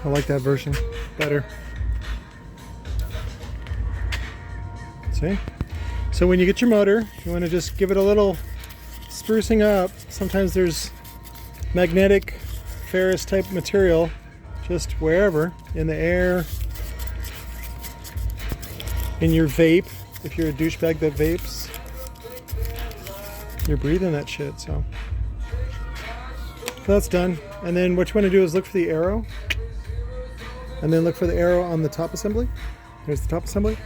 I like that version better. See? So when you get your motor, you want to just give it a little sprucing up. Sometimes there's magnetic ferrous type material just wherever, in the air, in your vape. If you're a douchebag that vapes, you're breathing that shit. So that's done. And then what you want to do is look for the arrow, and then look for the arrow on the top assembly. There's the top assembly.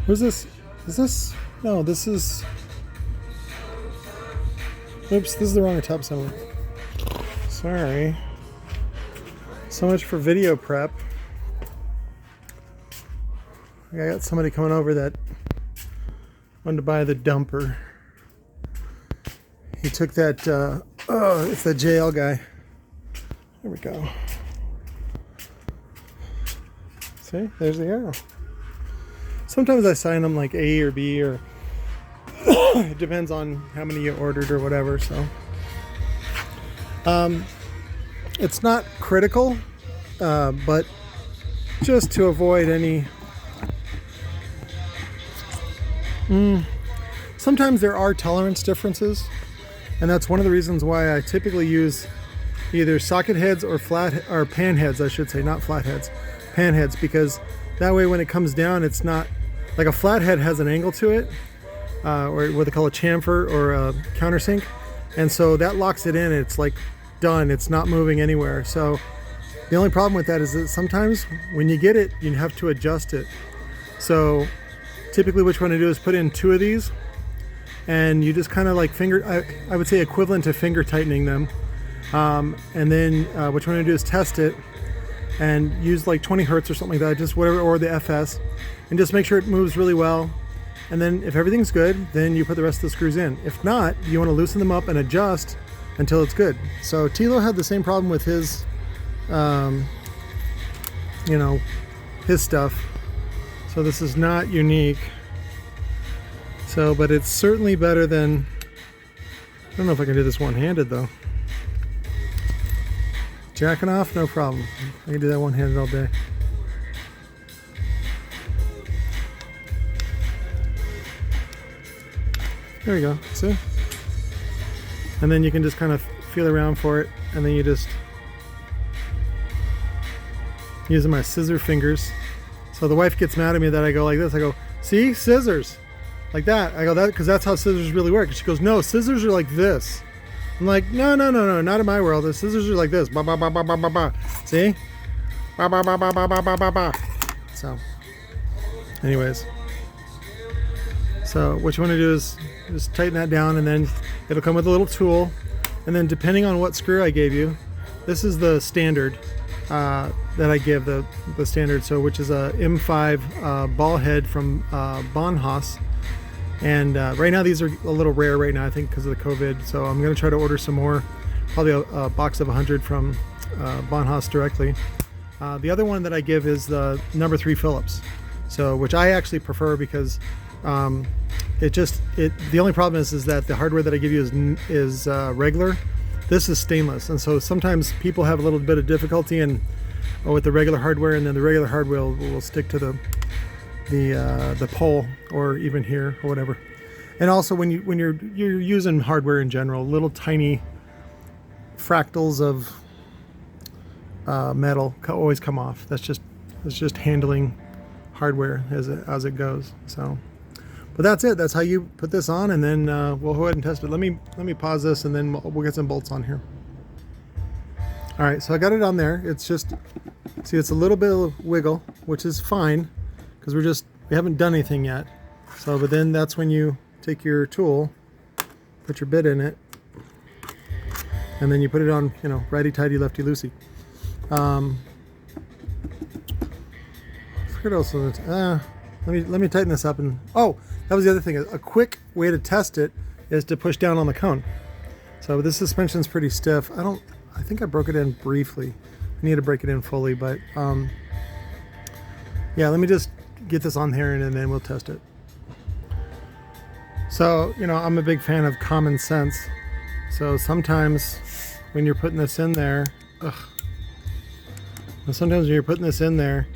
Where's this? Is this? No, this is... Oops, this is the wrong top assembly. Sorry. So much for video prep. I got somebody coming over that wanted to buy the dumper. He took that, oh, it's the JL guy. There we go. See, there's the arrow. Sometimes I sign them like A or B, or it depends on how many you ordered or whatever. So it's not critical, but just to avoid any... Sometimes there are tolerance differences, and that's one of the reasons why I typically use either socket heads or pan heads, I should say, not flat heads, pan heads, because that way when it comes down, it's not like a flat head has an angle to it, or what they call a chamfer or a countersink, and so that locks it in. It's like done, it's not moving anywhere. So the only problem with that is that sometimes when you get it, you have to adjust it. So typically what you want to do is put in 2 of these, and you just kind of like I would say equivalent to finger tightening them, and then what you want to do is test it and use like 20 hertz or something like that, just whatever, or the FS, and just make sure it moves really well. And then if everything's good, then you put the rest of the screws in. If not, you want to loosen them up and adjust until it's good. So Thiele had the same problem with his his stuff. So this is not unique. So, but it's certainly better than... I don't know if I can do this one-handed though. Jacking off, no problem. I can do that one-handed all day. There we go, see? And then you can just kind of feel around for it, and then you just... using my scissor fingers. So the wife gets mad at me that I go like this. I go, see, scissors, like that. I go, that because that's how scissors really work. And she goes, no, scissors are like this. I'm like, no, not in my world. The scissors are like this. Ba ba ba ba ba ba ba. See? Ba ba ba ba ba ba ba ba ba. So, anyways, so what you want to do is just tighten that down, and then it'll come with a little tool, and then depending on what screw I gave you, this is the standard. That I give the standard, so which is a M5 ball head from Bonhaus, and right now these are a little rare right now, I think because of the COVID, so I'm going to try to order some more, probably a box of 100 from Bonhaus directly. The other one that I give is the number 3 Phillips, so which I actually prefer because the only problem is that the hardware that I give you is regular. This is stainless, and so sometimes people have a little bit of difficulty with the regular hardware, and then the regular hardware will stick to the pole or even here or whatever. And also when you're using hardware in general, little tiny fractals of metal always come off. It's just handling hardware as it goes. So. But that's it. That's how you put this on, and then we'll go ahead and test it. Let me pause this, and then we'll get some bolts on here. All right, so I got it on there. It's just, see, it's a little bit of wiggle, which is fine, because we haven't done anything yet. So, but then that's when you take your tool, put your bit in it, and then you put it on, righty-tighty, lefty-loosey. I forget also that, let me tighten this up, and, oh, that was the other thing. A quick way to test it is to push down on the cone. So this suspension's pretty stiff. I think I broke it in briefly. I need to break it in fully, but yeah, let me just get this on here, and then we'll test it. So, I'm a big fan of common sense. So sometimes when you're putting this in there, And sometimes when you're putting this in there,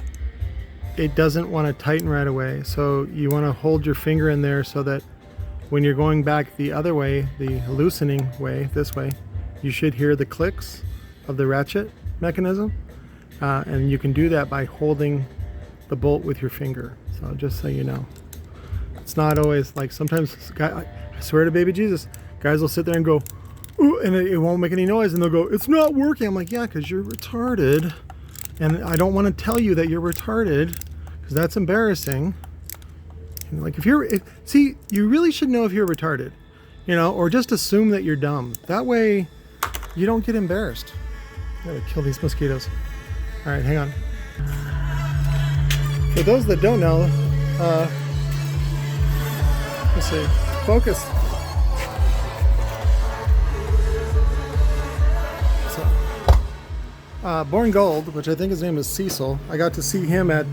it doesn't want to tighten right away. So you want to hold your finger in there so that when you're going back the other way, the loosening way, this way, you should hear the clicks of the ratchet mechanism. And you can do that by holding the bolt with your finger. So just so you know. It's not always like, sometimes, I swear to baby Jesus, guys will sit there and go, ooh, and it won't make any noise, and they'll go, it's not working. I'm like, yeah, because you're retarded. And I don't want to tell you that you're retarded, because that's embarrassing. And like, if you're, see, you really should know if you're retarded, you know, or just assume that you're dumb. That way, you don't get embarrassed. I gotta kill these mosquitoes. All right, hang on. For those that don't know, let's see, focus. Born Gold, which I think his name is Cecil. I got to see him at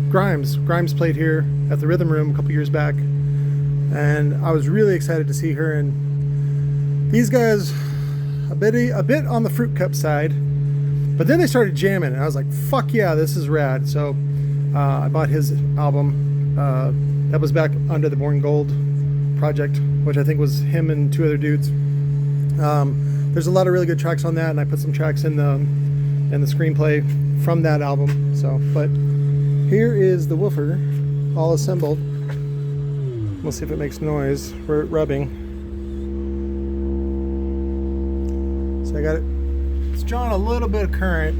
Grimes played here at the Rhythm Room a couple years back, and I was really excited to see her. And these guys, a bit on the fruit cup side, but then they started jamming, and I was like, "Fuck yeah, this is rad!" So I bought his album. That was back under the Born Gold project, which I think was him and two other dudes. There's a lot of really good tracks on that, and I put some tracks in the screenplay from that album. So, but here is the woofer all assembled. We'll see if it makes noise for rubbing. So I got it. It's drawing a little bit of current.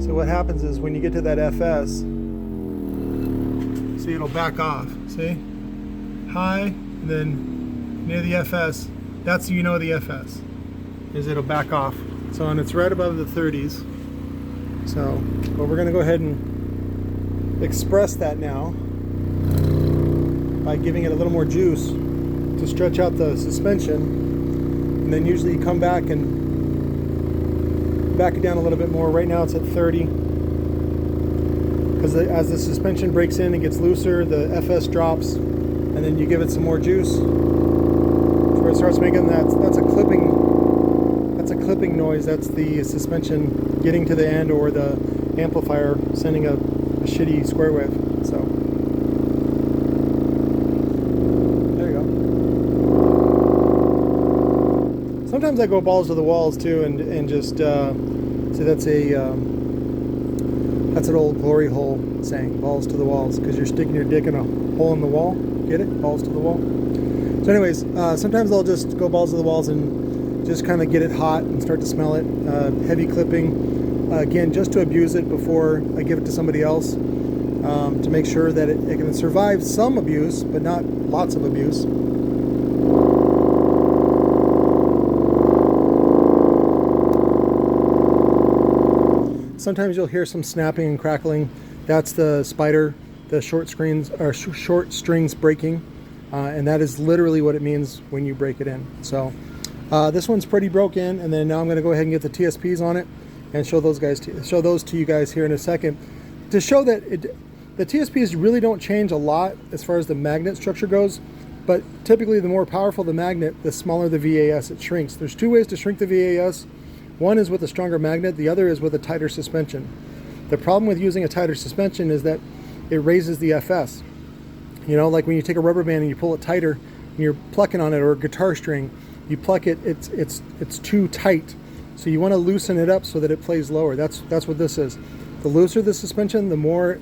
So what happens is when you get to that FS, see, it'll back off. See, high, and then near the FS. That's, you know, the FS is it'll back off. So, and it's right above the 30s. So, but we're gonna go ahead and express that now by giving it a little more juice to stretch out the suspension. And then usually you come back and back it down a little bit more. Right now it's at 30. Because as the suspension breaks in and gets looser, the FS drops, and then you give it some more juice. Where it starts making that's a clipping noise. That's the suspension getting to the end, or the amplifier sending a shitty square wave. So there you go. Sometimes I go balls to the walls too, and just see, that's an old glory hole saying, balls to the walls, because you're sticking your dick in a hole in the wall. Get it? Balls to the wall. So anyways, sometimes I'll just go balls to the walls and just kind of get it hot and start to smell it. Heavy clipping, again, just to abuse it before I give it to somebody else, to make sure that it can survive some abuse, but not lots of abuse. Sometimes you'll hear some snapping and crackling. That's the spider, the short strings breaking. And that is literally what it means when you break it in. So this one's pretty broken, and then now I'm going to go ahead and get the TSPs on it and show those to you guys here in a second, to show that the TSPs really don't change a lot as far as the magnet structure goes. But typically, the more powerful the magnet, the smaller the VAS it shrinks. There's two ways to shrink the VAS. One is with a stronger magnet. The other is with a tighter suspension. The problem with using a tighter suspension is that it raises the FS. You know, like when you take a rubber band and you pull it tighter and you're plucking on it, or a guitar string, you pluck it, it's too tight. So you want to loosen it up so that it plays lower. That's what this is. The looser the suspension, the more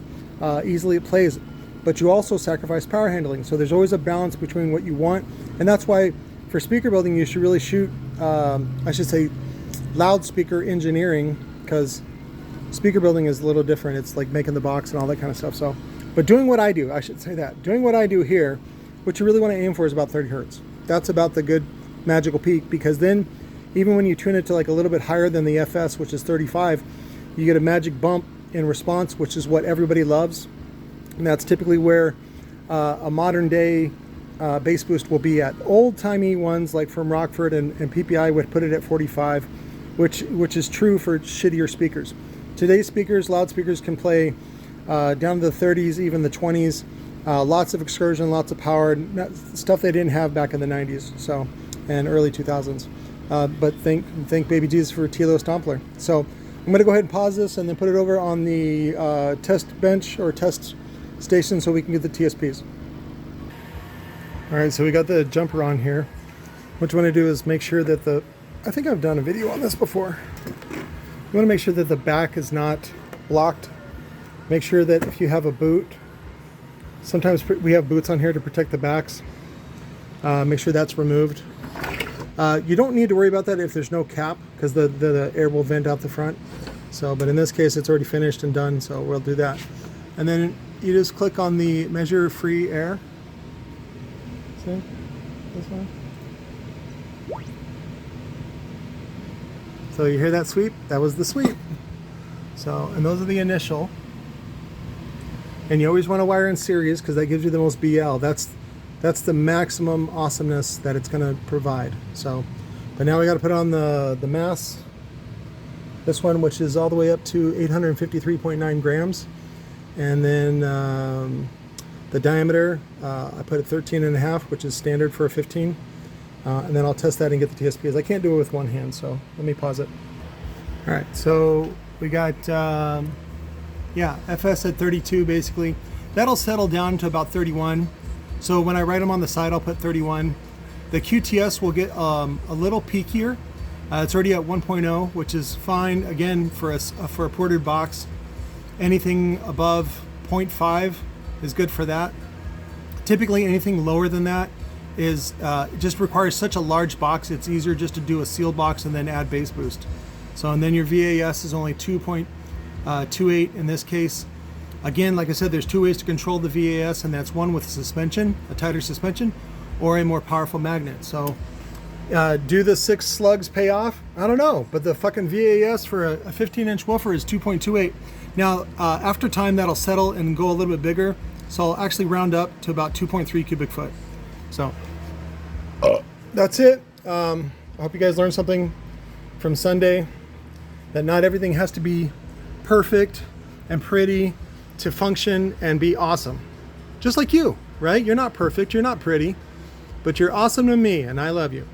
easily it plays. But you also sacrifice power handling. So there's always a balance between what you want. And that's why for speaker building, you should really shoot, I should say, loudspeaker engineering, because speaker building is a little different. It's like making the box and all that kind of stuff. So. But doing what I do, I should say that. Doing what I do here, what you really want to aim for is about 30 hertz. That's about the good magical peak, because then even when you tune it to like a little bit higher than the FS, which is 35, you get a magic bump in response, which is what everybody loves. And that's typically where a modern day bass boost will be at. Old-timey ones like from Rockford and PPI would put it at 45, which is true for shittier speakers. Today's speakers, loudspeakers, can play down to the 30s, even the 20s. Lots of excursion, lots of power, stuff they didn't have back in the 90s, so, and early 2000s. but thank baby Jesus for Thiele-Stampler. So I'm going to go ahead and pause this and then put it over on the test bench or test station so we can get the TSPs. All right, so we got the jumper on here. What you want to do is make sure that I think I've done a video on this before. You want to make sure that the back is not locked. Make sure that if you have a boot, sometimes we have boots on here to protect the backs. Make sure that's removed. You don't need to worry about that if there's no cap, because the air will vent out the front. So, but in this case, it's already finished and done, so we'll do that. And then you just click on the measure free air. See? This one. So you hear that sweep? That was the sweep. So, and those are the initial. And you always want to wire in series because that gives you the most BL. That's the maximum awesomeness that it's going to provide. So, but now we got to put on the mass. This one, which is all the way up to 853.9 grams. And then the diameter, I put at 13.5, which is standard for a 15. And then I'll test that and get the TSPs. I can't do it with one hand, so let me pause it. All right, so we got, FS at 32 basically. That'll settle down to about 31. So when I write them on the side, I'll put 31. The QTS will get a little peakier. It's already at 1.0, which is fine, again, for a ported box. Anything above 0.5 is good for that. Typically anything lower than that is just requires such a large box, it's easier just to do a sealed box and then add bass boost. So, and then your VAS is only 2.28 in this case. Again, like I said, there's two ways to control the VAS, and that's one with suspension, a tighter suspension, or a more powerful magnet. So do the 6 slugs pay off? I don't know, but the fucking VAS for a 15-inch woofer is 2.28. Now, after time, that'll settle and go a little bit bigger. So I'll actually round up to about 2.3 cubic foot. So that's it. I hope you guys learned something from Sunday, that not everything has to be perfect and pretty to function and be awesome. Just like you, right? You're not perfect, you're not pretty, but you're awesome to me, and I love you.